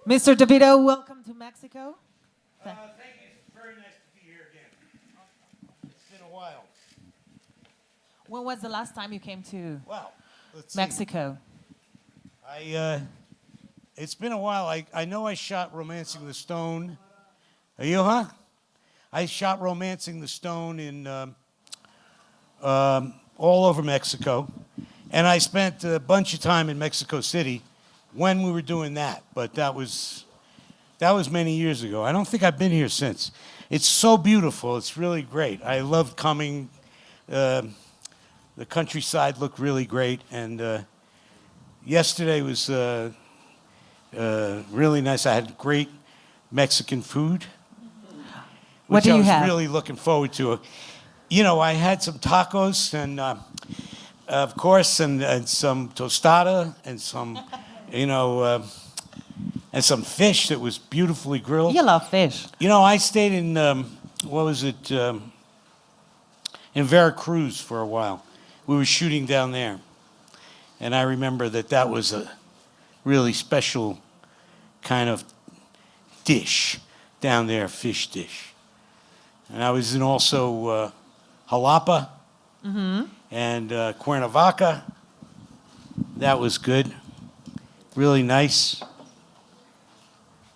Mr. DeVito, welcome to Mexico. Thank you. It's very nice to be here again. It's been a while. When was the last time you came to Well, let's Mexico? see. It's been a while. I know I shot Romancing the Stone. Are you, huh? I shot Romancing the Stone in all over Mexico. And I spent a bunch of time in Mexico City when we were doing that. But that was many years ago. I don't think I've been here since. It's so beautiful. It's really great. I loved coming. The countryside looked really great. And yesterday was really nice. I had great Mexican food. What do you have? I was really looking forward to. You know, I had some tacos and, of course, and some tostada and some, and some fish that was beautifully grilled. You love fish. You know, I stayed in, in Veracruz for a while. We were shooting down there. And I remember that was a really special kind of dish down there, fish dish. And I was in also Jalapa and Cuernavaca. That was good. Really nice.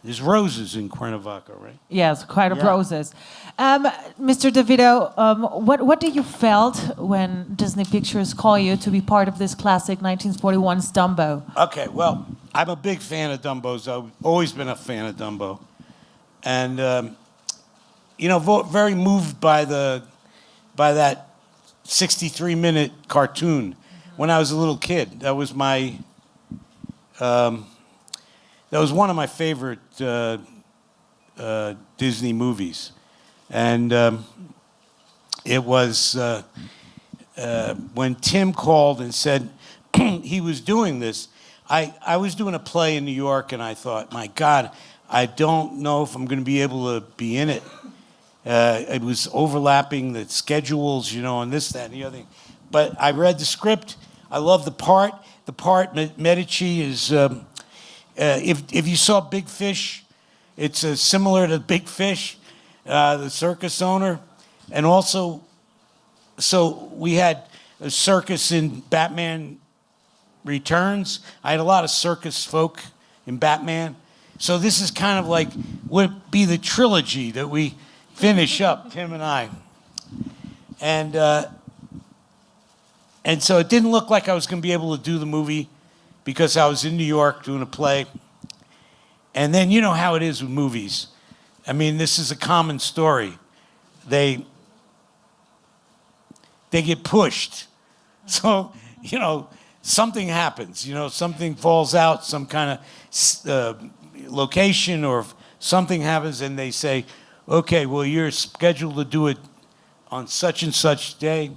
There's roses in Cuernavaca, right? Yes, quite a roses. Mr. DeVito, what do you felt when Disney Pictures called you to be part of this classic 1941's Dumbo? Okay, well, I'm a big fan of Dumbo's. I've always been a fan of Dumbo. And, very moved by that 63-minute cartoon when I was a little kid. That was my... that was one of my favorite Disney movies. And it was when Tim called and said he was doing this, I was doing a play in New York, and I thought, my God, I don't know if I'm going to be able to be in it. It was overlapping the schedules, and this, that, and the other thing. But I read the script. I love the part. The part, Medici, is... if you saw Big Fish, it's similar to Big Fish, the circus owner. And also, so we had a circus in Batman Returns. I had a lot of circus folk in Batman. So this is kind of like, would be the trilogy that we finish up, Tim and I. And so it didn't look like I was going to be able to do the movie because I was in New York doing a play. And then you know how it is with movies. I mean, this is a common story. They get pushed. So, something happens. Something falls out, some kind of location or something happens, and they say, okay, well, you're scheduled to do it on such and such day,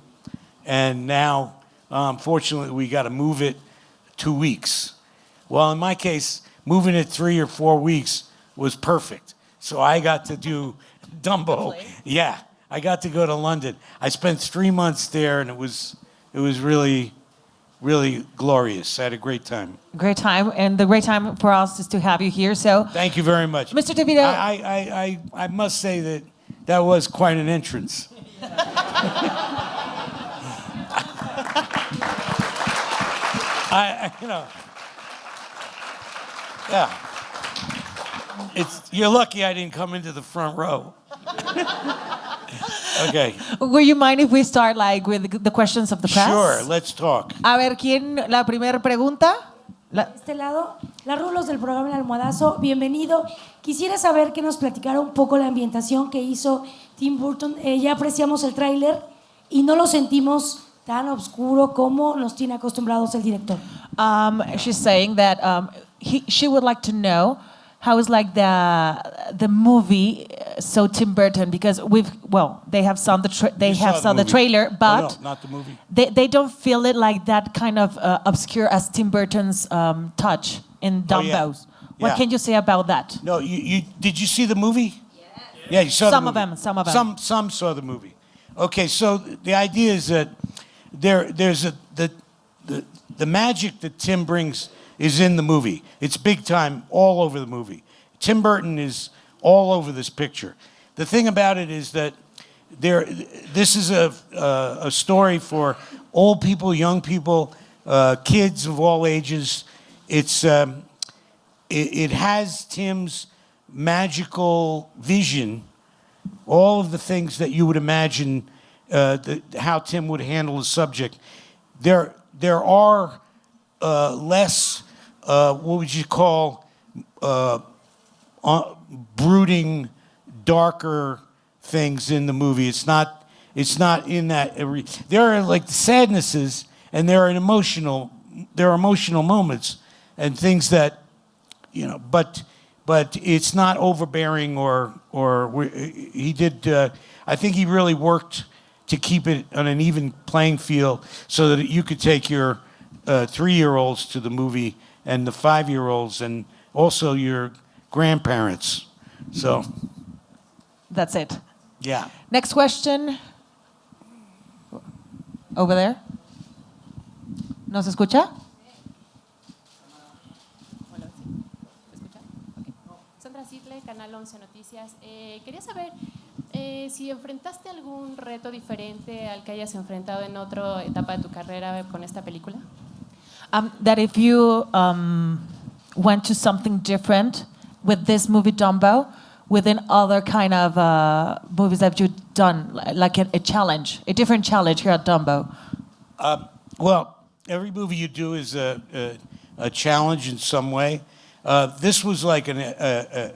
and now, unfortunately, we got to move it 2 weeks. Well, in my case, moving it 3 or 4 weeks was perfect. So I got to do Dumbo. Yeah, I got to go to London. I spent 3 months there, and it was really, really glorious. I had a great time. Great time, and the great time for us is to have you here. So thank you very much, Mr. DeVito. I must say that was quite an entrance. Yeah. You're lucky I didn't come into the front row. Okay. Would you mind if we start with the questions of the press? Sure, let's talk. A ver, la primera pregunta? De este lado, la Rulos del programa El Almohadazo, bienvenido. Quisiera saber que nos platicara un poco la ambientación que hizo Tim Burton. Ya apreciamos el tráiler y no lo sentimos tan oscuro como nos tiene acostumbrados el director. She's saying that she would like to know how is the movie, so Tim Burton, because they have saw the trailer, but no, not the movie. They don't feel it like that kind of obscure as Tim Burton's touch in Dumbo's. What can you say about that? No, did you see the movie? Yeah, you saw some the movie. of them. Some of them. Some saw the movie. Okay, so the idea is that there's the magic that Tim brings is in the movie. It's big time all over the movie. Tim Burton is all over this picture. The thing about it is that this is a story for old people, young people, kids of all ages. It has Tim's magical vision, all of the things that you would imagine how Tim would handle the subject. There are less, what would you call, brooding, darker things in the movie. It's not in that. There are like sadnesses, and there are emotional moments and things that, you know, but it's not overbearing he did. I think he really worked to keep it on an even playing field so that you could take your 3-year-olds to the movie and the 5-year-olds and also your grandparents. So That's it. yeah. Next question. Over there. ¿Nos escucha? Hola, ¿sí? ¿Me escucha? Okay. Sandra Sidle, Canal 11 Noticias. Quería saber si enfrentaste algún reto diferente al que hayas enfrentado en otra etapa de tu carrera con esta película. That if you went to something different with this movie Dumbo, within other kind of movies that you've done, like a challenge, a different challenge here at Dumbo. Well, every movie you do is a challenge in some way. This was like an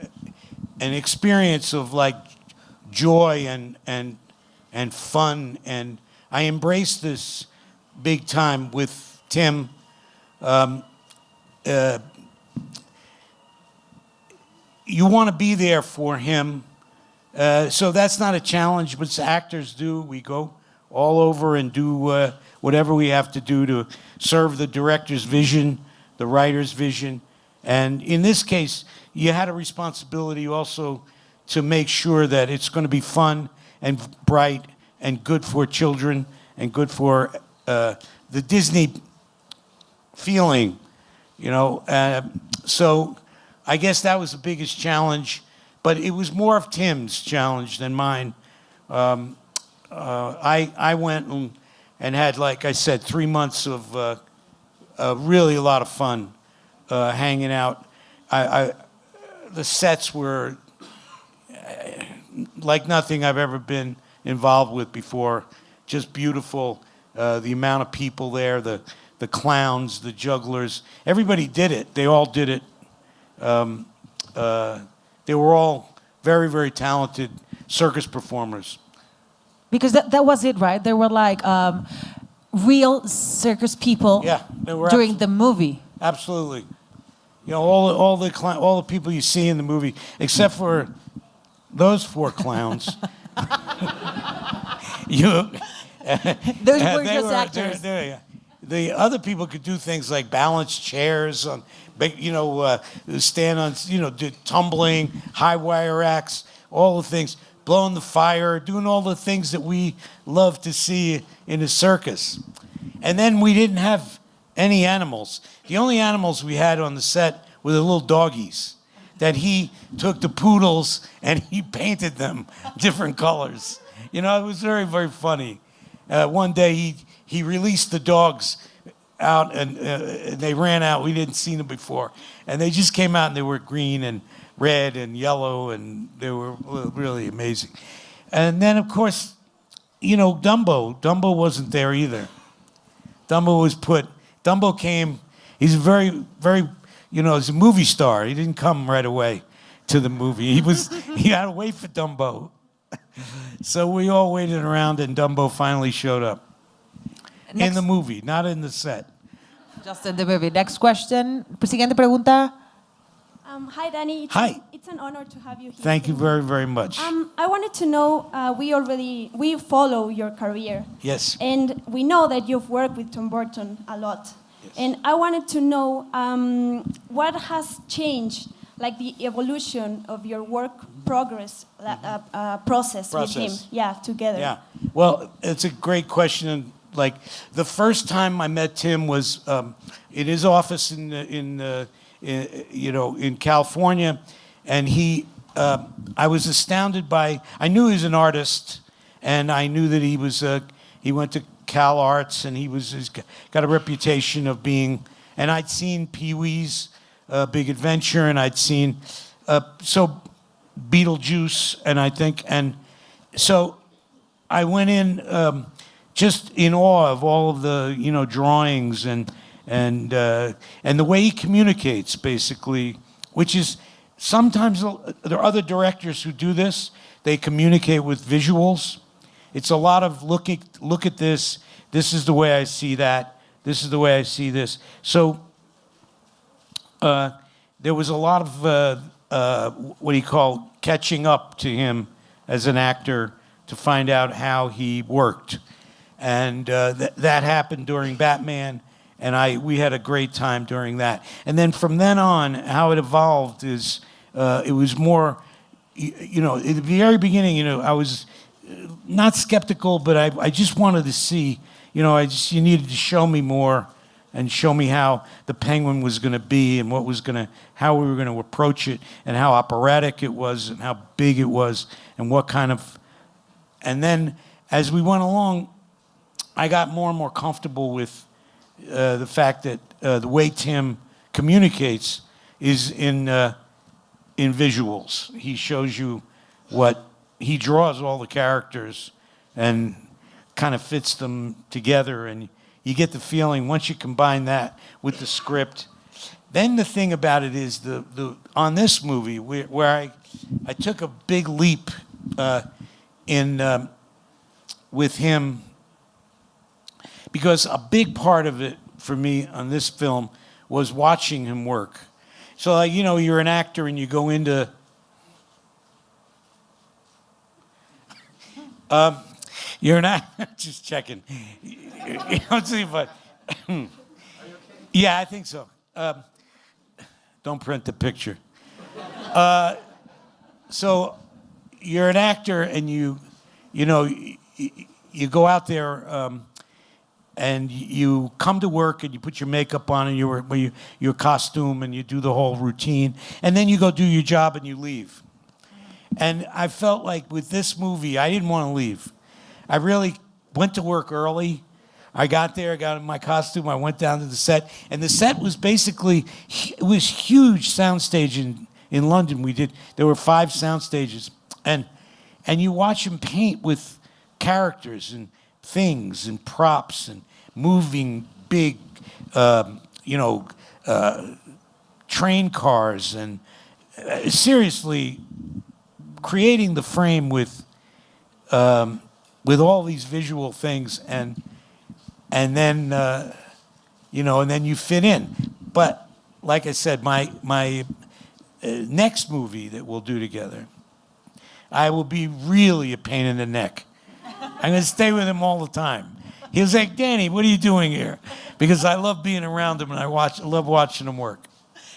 experience of like joy and fun, and I embraced this big time with Tim. You want to be there for him, so that's not a challenge, but actors do. We go all over and do whatever we have to do to serve the director's vision, the writer's vision. And in this case, you had a responsibility also to make sure that it's going to be fun and bright and good for children and good for the Disney feeling, you know. So I guess that was the biggest challenge, but it was more of Tim's challenge than mine. I went and had, like I said, 3 months of really a lot of fun hanging out. The sets were like nothing I've ever been involved with before. Just beautiful. The amount of people there, the clowns, the jugglers, everybody did it. They all did it. They were all very, very talented circus performers. Because that was it, right? They were like real circus people They were during the movie. Absolutely. You know, all the people you see in the movie, except for those 4 clowns. Those were just actors. The other people could do things like balance chairs on, stand on, do tumbling, high wire acts, all the things, blowing the fire, doing all the things that we love to see in a circus. And then we didn't have any animals. The only animals we had on the set were the little doggies that he took the poodles and he painted them different colors. You know, it was very, very funny. One day he released the dogs out and they ran out. We didn't see them before. And they just came out and they were green and red and yellow and they were really amazing. And then, of course, Dumbo. Dumbo wasn't there either. Dumbo came, he's very, very, he's a movie star. He didn't come right away to the movie. He had to wait for Dumbo. So we all waited around and Dumbo finally showed up. In the movie, not in the set. Just in the movie. Next question. Siguiente pregunta. Hi, Danny. Hi. It's an honor to have you here. Thank you very, very much. I wanted to know, we follow your career. Yes. And we know that you've worked with Tim Burton a lot. Yes. And I wanted to know what has changed, like the evolution of your work process with him. Yeah, together. Yeah. Well, it's a great question. And like the first time I met Tim was in his office in California, and I was astounded by. I knew he was an artist, and I knew that he went to Cal Arts, and he's got a reputation of being. And I'd seen Pee-wee's Big Adventure, and I'd seen Beetlejuice, and so I went in just in awe of all of the drawings and the way he communicates, basically, which is sometimes there are other directors who do this. They communicate with visuals. It's a lot of look at this. This is the way I see that. This is the way I see this. So there was a lot of what do you call catching up to him as an actor to find out how he worked, and that happened during Batman, and we had a great time during that. And then from then on, how it evolved is it was more, at the very beginning, I was not skeptical, but I just wanted to see, you needed to show me more and show me how the Penguin was going to be and how we were going to approach it and how operatic it was and how big it was and what kind of. And then as we went along, I got more and more comfortable with the fact that the way Tim communicates is in visuals. He shows you he draws all the characters and kind of fits them together, and you get the feeling once you combine that with the script. Then the thing about it is on this movie where I took a big leap with him, because a big part of it for me on this film was watching him work. So you're an actor and you go into you're not just checking. Let's see if yeah, I think so. Don't print the picture. So you're an actor, and you go out there and you come to work and you put your makeup on and your costume and you do the whole routine, and then you go do your job and you leave. And I felt like with this movie, I didn't want to leave. I really went to work early. I got there, I got in my costume, I went down to the set, and the set was basically, it was huge soundstage in London. There were 5 sound stages, and you watch him paint with characters and things and props and moving big, train cars, and seriously creating the frame with all these visual things, and then and then you fit in. But like I said, my next movie that we'll do together, I will be really a pain in the neck. I'm going to stay with him all the time. He was like, Danny, what are you doing here? Because I love being around him, and I love watching him work.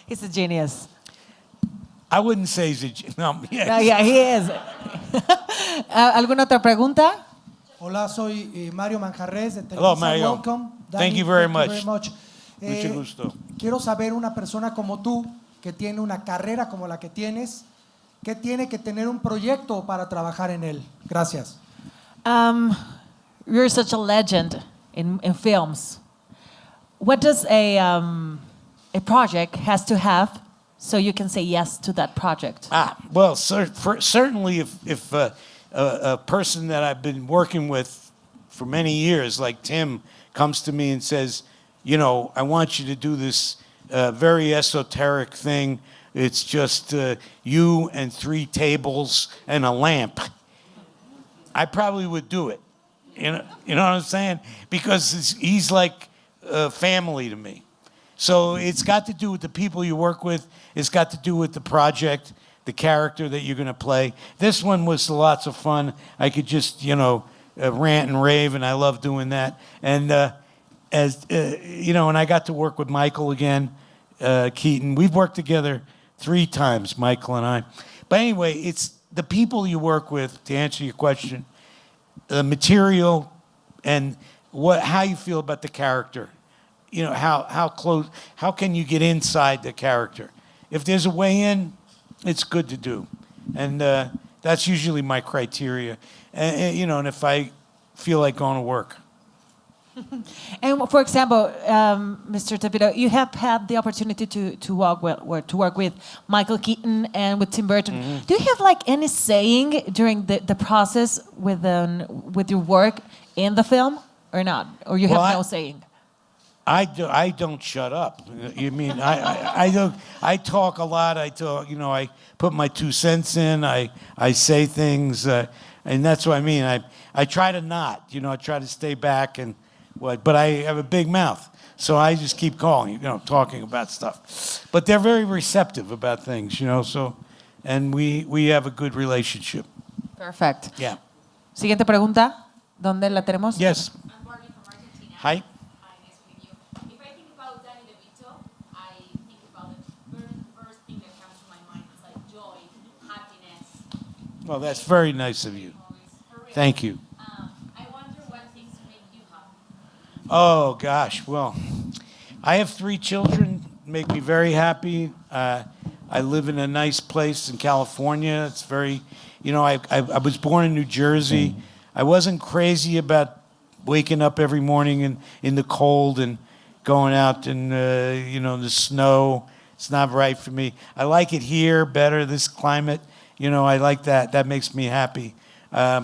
He's a genius. I wouldn't say he's a genius. No, yes. No, yeah, he is. ¿Alguna otra pregunta? Hola, soy Mario Manjarres de Televisa. Hello, Mario. Welcome. Thank you very much. Mucho gusto. Quiero saber, una persona como tú, que tiene una carrera como la que tienes, ¿qué tiene que tener un proyecto para trabajar en él? Gracias. You're such a legend in films. What does a project has to have so you can say yes to that project? Well, certainly if a person that I've been working with for many years, like Tim, comes to me and says, I want you to do this very esoteric thing. It's just you and 3 tables and a lamp. I probably would do it. You know what I'm saying? Because he's like family to me. So it's got to do with the people you work with. It's got to do with the project, the character that you're going to play. This one was lots of fun. I could just, rant and rave, and I love doing that. And and I got to work with Michael again, Keaton. We've worked together 3 times, Michael and I. But anyway, it's the people you work with, to answer your question, the material, and how you feel about the character. How close, how can you get inside the character? If there's a way in, it's good to do. And that's usually my criteria. And if I feel like going to work. And for example, Mr. DeVito, you have had the opportunity to work with Michael Keaton and with Tim Burton. Mm-hmm. Do you have like any saying during the process with your work in the film or not? Or you have no saying? I don't shut up. You mean I talk a lot. I talk. I put my 2 cents in. I say things, and that's what I mean. I try to not. I try to stay back and what. But I have a big mouth, so I just keep calling. Talking about stuff. But they're very receptive about things. So, and we have a good relationship. Perfect. Yeah. Siguiente pregunta. ¿Dónde la tenemos? Yes. I'm Barbie from Argentina. Hi. Hi, nice to meet you. If I think about Danny DeVito, I think about the first thing that comes to my mind is like joy, happiness. Well, that's very nice of you. For real. Thank you. I wonder what things make you happy. Oh, gosh. Well, I have 3 children, make me very happy. I live in a nice place in California. It's very, I was born in New Jersey. I wasn't crazy about waking up every morning in the cold and going out in, the snow. It's not right for me. I like it here better, this climate. I like that. That makes me happy. I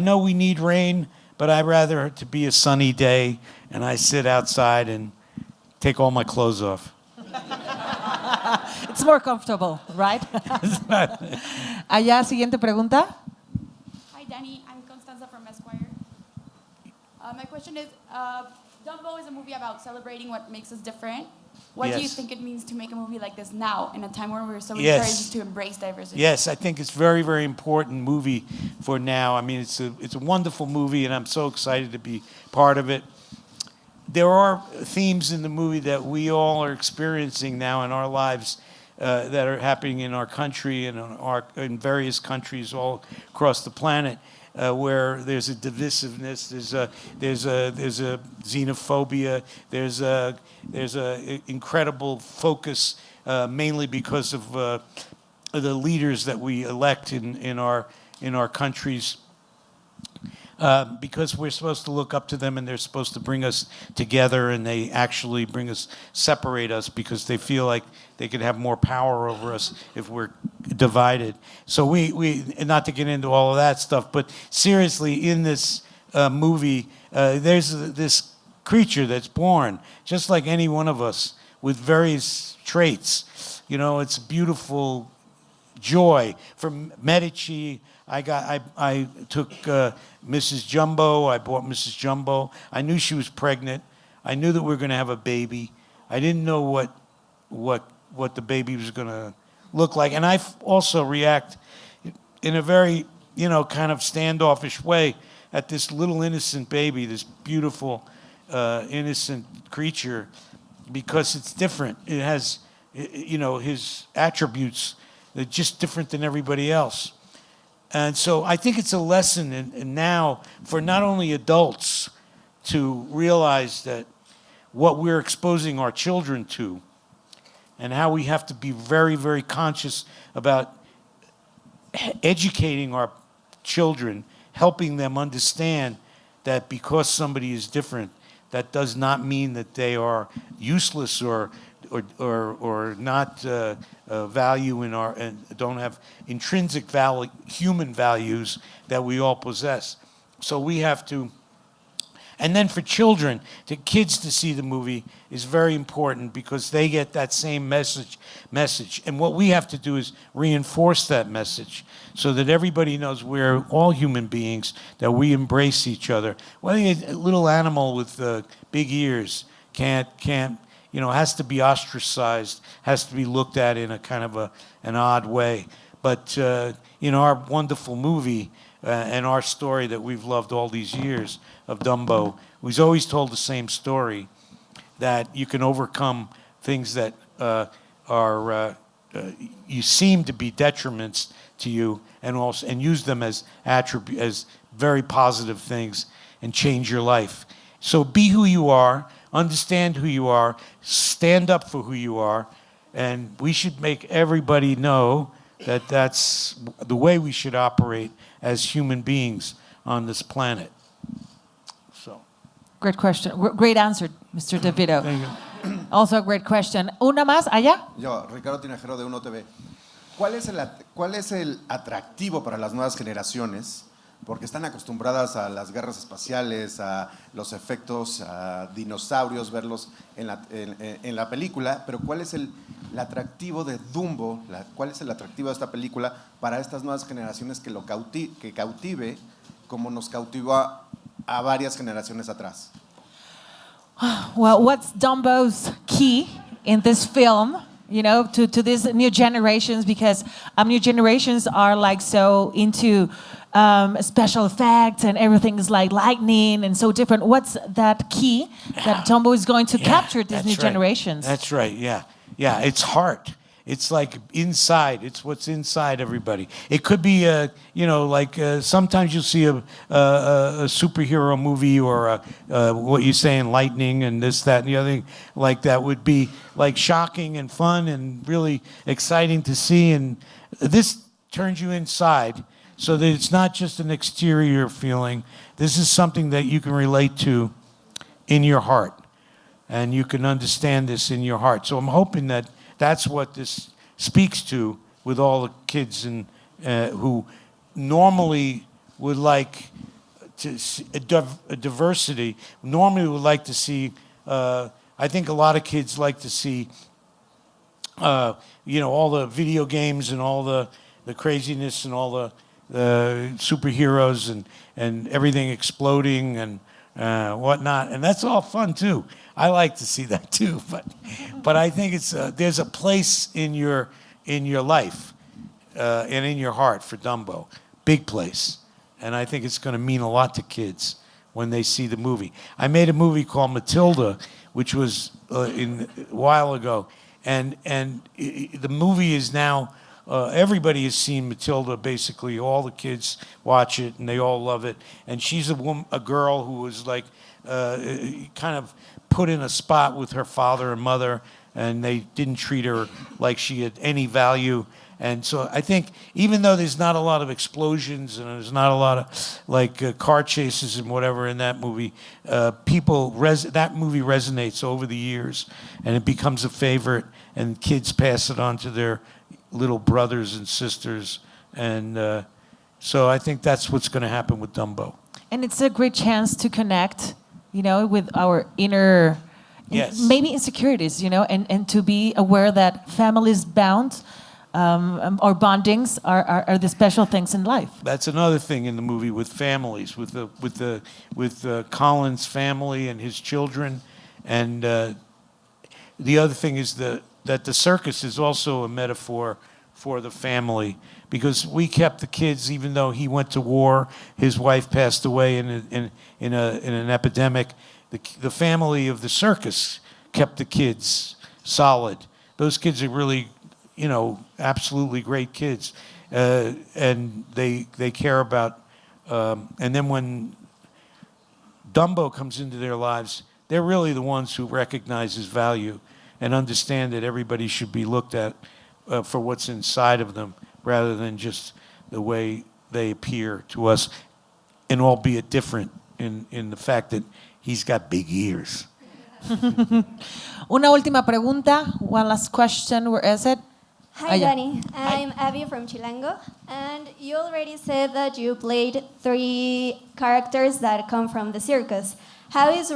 know we need rain, but I'd rather it to be a sunny day and I sit outside and take all my clothes off. It's more comfortable, right? Allá, siguiente pregunta. Hi, Danny. I'm Constanza from Esquire. My question is, Dumbo is a movie about celebrating what makes us different. What do you Yes. think it means to make a movie like this now, in a time where we're so Yes. encouraged to embrace diversity? Yes, I think it's very, very important movie for now. I mean, it's a wonderful movie, and I'm so excited to be part of it. There are themes in the movie that we all are experiencing now in our lives that are happening in our country and in various countries all across the planet, where there's a divisiveness, there's a xenophobia, there's a incredible focus, mainly because of the leaders that we elect in our countries. Because we're supposed to look up to them and they're supposed to bring us together, and they actually separate us because they feel like they could have more power over us if we're divided. So we not to get into all of that stuff, but seriously, in this movie, there's this creature that's born just like any one of us with various traits. It's beautiful joy. From Medici, I took Mrs. Jumbo. I bought Mrs. Jumbo. I knew she was pregnant. I knew that we were going to have a baby. I didn't know what the baby was going to look like. And I also react in a very, kind of standoffish way at this little innocent baby, this beautiful, innocent creature, because it's different. It has, his attributes. They're just different than everybody else. And so I think it's a lesson in now for not only adults to realize that what we're exposing our children to, and how we have to be very, very conscious about educating our children, helping them understand that because somebody is different, that does not mean that they are useless or not value and don't have intrinsic value, human values that we all possess. So we have to, and then for children, the kids to see the movie is very important because they get that same message. And what we have to do is reinforce that message so that everybody knows we're all human beings, that we embrace each other. Well, a little animal with big ears can't has to be ostracized, has to be looked at in a kind of an odd way. But our wonderful movie and our story that we've loved all these years of Dumbo, we've always told the same story, that you can overcome things that you seem to be detriments to you, and use them as as very positive things, and change your life. So be who you are. Understand who you are, stand up for who you are, And we should make everybody know that that's the way we should operate as human beings on this planet. So. Great question. Great answer, Mr. DeVito. Thank you. Also a great question. Una más, allá. Yo, Ricardo Tinajero de Uno TV. ¿Cuál es el atractivo para las nuevas generaciones? Porque están acostumbradas a las guerras espaciales, a los efectos, a dinosaurios, verlos en la película, pero ¿cuál es el atractivo de Dumbo? ¿Cuál es el atractivo de esta película para estas nuevas generaciones que cautive como nos cautivó a varias generaciones atrás? Well, what's Dumbo's key in this film, you know, to these new generations? Because new generations are like so into special effects and everything is like lightning and so different. What's that key that Dumbo is going to capture these new generations? That's right, yeah. Yeah, it's heart. It's like inside. It's what's inside everybody. It could be, sometimes you'll see a superhero movie or what you say in lightning and this, that, and the other thing like that would be like shocking and fun and really exciting to see. And this turns you inside so that it's not just an exterior feeling. This is something that you can relate to in your heart. And you can understand this in your heart. So I'm hoping that that's what this speaks to with all the kids and who normally would like to see a diversity. Normally would like to see. I think a lot of kids like to see, all the video games and all the craziness and all the superheroes and everything exploding and whatnot, and that's all fun too. I like to see that too, but I think it's there's a place in your life and in your heart for Dumbo, big place, and I think it's going to mean a lot to kids when they see the movie. I made a movie called Matilda, which was a while ago, and the movie is now. Everybody has seen Matilda, basically. All the kids watch it, and they all love it. And she's a girl who was like kind of put in a spot with her father and mother, and they didn't treat her like she had any value. And so I think even though there's not a lot of explosions and there's not a lot of car chases and whatever in that movie, that movie resonates over the years, and it becomes a favorite, and kids pass it on to their little brothers and sisters, and so I think that's what's going to happen with Dumbo. And it's a great chance to connect, with our inner, maybe insecurities, and to be aware that families bound or bondings are the special things in life. That's another thing in the movie with families, with Colin's family and his children, and the other thing is that the circus is also a metaphor for the family, because we kept the kids, even though he went to war, his wife passed away in an epidemic. The family of the circus kept the kids solid. Those kids are really, absolutely great kids, and they care about. And then when Dumbo comes into their lives, they're really the ones who recognize his value and understand that everybody should be looked at for what's inside of them rather than just the way they appear to us, and albeit different in the fact that he's got big ears. Una última pregunta. One last question. Where is it? Hi, Danny. I'm Abby from Chilango, and you already said that you played 3 characters that come from the circus. How is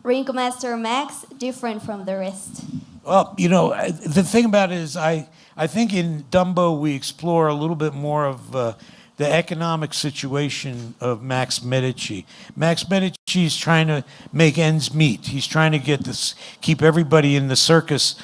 Ringmaster Max different from the rest? Well, the thing about it is I think in Dumbo we explore a little bit more of the economic situation of Max Medici. Max Medici is trying to make ends meet. He's trying to keep everybody in the circus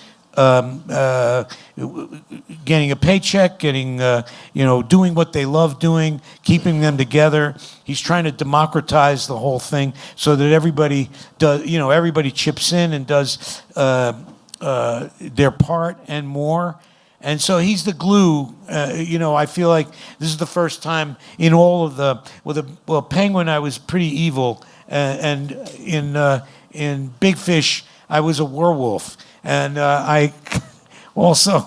getting a paycheck, doing what they love doing, keeping them together. He's trying to democratize the whole thing so that everybody does, everybody chips in and does their part and more. And so he's the glue. I feel like this is the first time in all of Penguin I was pretty evil, and in Big Fish I was a werewolf. And also,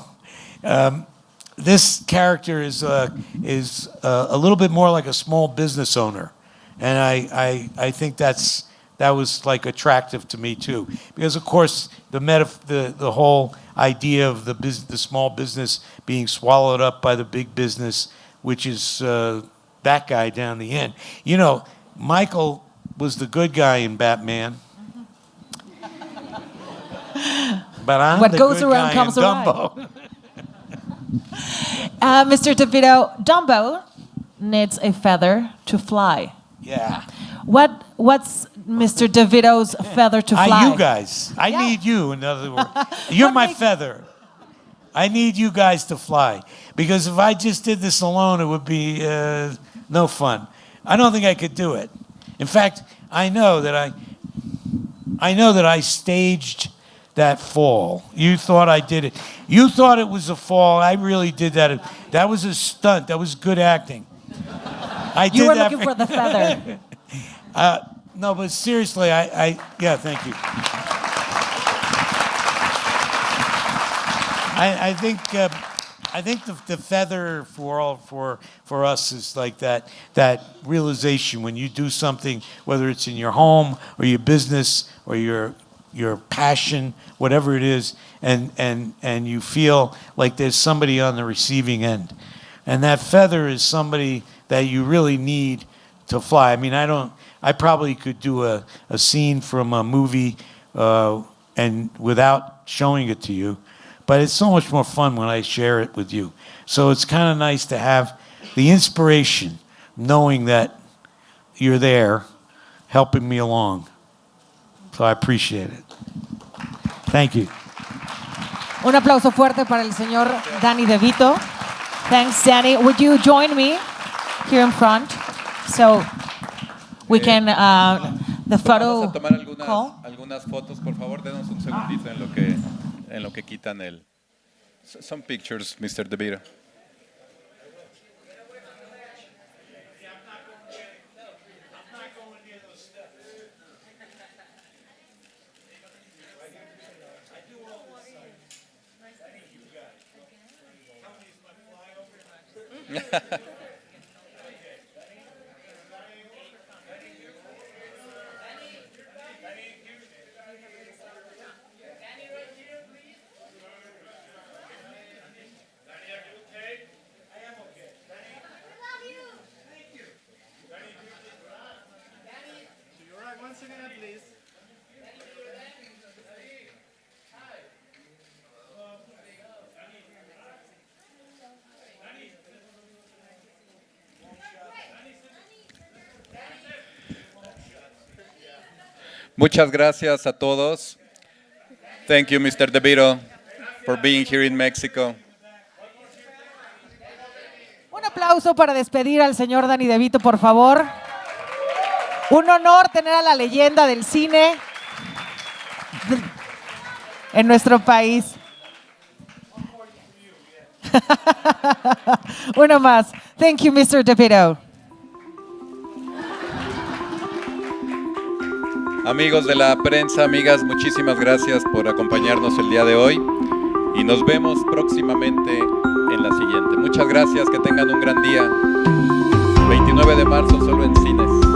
this character is a little bit more like a small business owner, and I think that was like attractive to me too, because of course the whole idea of the small business being swallowed up by the big business, which is that guy down the end. You know, Michael was the good guy in Batman. But I'm What the goes good around guy comes in around. Dumbo. Mr. DeVito, Dumbo needs a feather to fly. Yeah. What's Mr. DeVito's feather to fly? You guys. I Yeah. need you, in other words. You're my feather. I need you guys to fly. Because if I just did this alone, it would be no fun. I don't think I could do it. In fact, I know that I staged that fall. You thought I did it. You thought it was a fall. I really did that. That was a stunt. That was good acting. I You did were that looking for the feather. No, but seriously, yeah, thank you. I think the feather for us is like that realization when you do something, whether it's in your home or your business or your passion, whatever it is, and you feel like there's somebody on the receiving end, and that feather is somebody that you really need to fly. I mean, I probably could do a scene from a movie and without showing it to you, but it's so much more fun when I share it with you. So it's kind of nice to have the inspiration, knowing that you're there helping me along. So I appreciate it. Thank you. Un aplauso fuerte para el señor Danny DeVito. Thanks, Danny. Would you join me here in front so we can the photo Vamos a tomar call? algunas fotos, por favor. Denos un segundito en lo que quitan el. Some pictures, Mr. DeVito. Muchas gracias a todos. Thank you, Mr. DeVito, for being here in Mexico. Un aplauso para despedir al señor Danny DeVito, por favor. Un honor tener a la leyenda del cine en nuestro país. Uno más. Thank you, Mr. DeVito. Amigos de la prensa, amigas, muchísimas gracias por acompañarnos el día de hoy y nos vemos próximamente en la siguiente. Muchas gracias, que tengan un gran día. 29 de marzo solo en cines.